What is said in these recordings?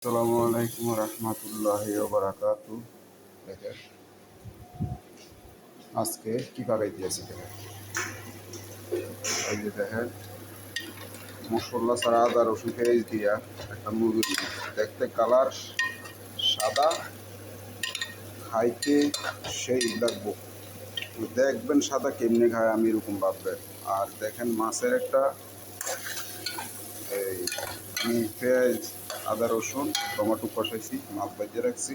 আসসালামু আলাইকুম রহমতুল্লাহি ওয়া বারাকাতু। দেখেন আজকে কি পাকাই দিয়েছে দেখেন, এই যে দেখেন মশলা ছাড়া আদা রসুন পেঁয়াজ দিয়া একটা মুরগি দেখতে কালার সাদা, খাইতে সেই লাগবো। দেখবেন সাদা কেমনে খায় আমি এরকম ভাববেন। আর দেখেন মাছের একটা এই আমি পেঁয়াজ আদা রসুন টমেটো কষাইছি, মাছ ভাজিয়ে রাখছি।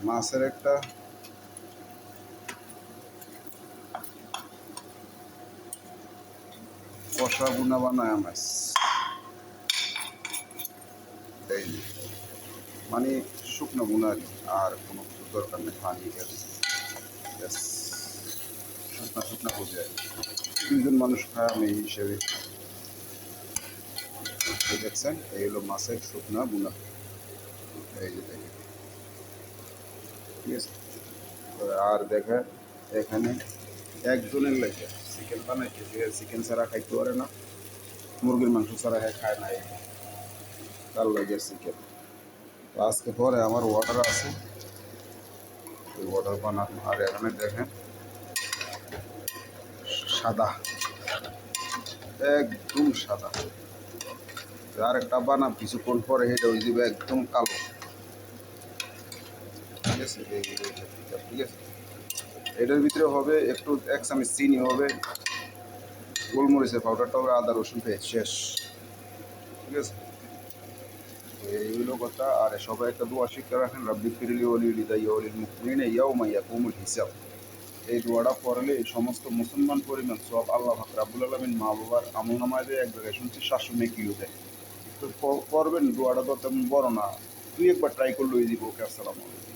মাছের একটা কষা বুনা বানায় মাছ, এই মানে শুকনো বুনা আর কি, আর কোনো কিছু দরকার নেই। পানি গেছে ব্যাস, শুকনা শুকনা বুঝে দুইজন মানুষ খায় আমি এই হিসেবে। দেখছেন এই হলো মাছের শুকনা বুনা, এই যে দেখেন, ঠিক আছে। আর দেখেন এখানে একজনের লেগে চিকেন বানাইতেছে, চিকেন ছাড়া খাইতে পারে না, মুরগির মাংস ছাড়া খায় না, তার লাগে চিকেন। আজকে পরে আমার অর্ডার আছে, ওই অর্ডার বানাবো। আর এখানে দেখেন সাদা, একদম সাদা। আর একটা বানাম কিছুক্ষণ পরে হেঁটে হয়ে যাবে একদম কালো, ঠিক আছে। ঠিক আছে, এটার ভিতরে হবে একটু এক চামচ চিনি হবে, গোলমরিচের পাউডারটা হবে, আদা রসুন পেঁয়াজ শেষ, ঠিক আছে। এইগুলো কথা। আর সবাই একটা দোয়া শিক্ষা রাখেন, রাব্বি ফিরলি ওলি লিদাইয়া ওলিল মুকমিনিনা ইয়াউমা ইয়াকুমুল হিসাব। এই দোয়াটা পড়লে এই সমস্ত মুসলমান পরিমাণ সব আল্লাহ পাক রাব্বুল আলামিন মা বাবার আমল নামায় দেয়। এক জায়গায় শুনছি 700 নেকিও দেয়। তো করবেন, দোয়াটা তো তেমন বড় না, তুই একবার ট্রাই করলে ওই দিব। ওকে, আসসালামু আলাইকুম।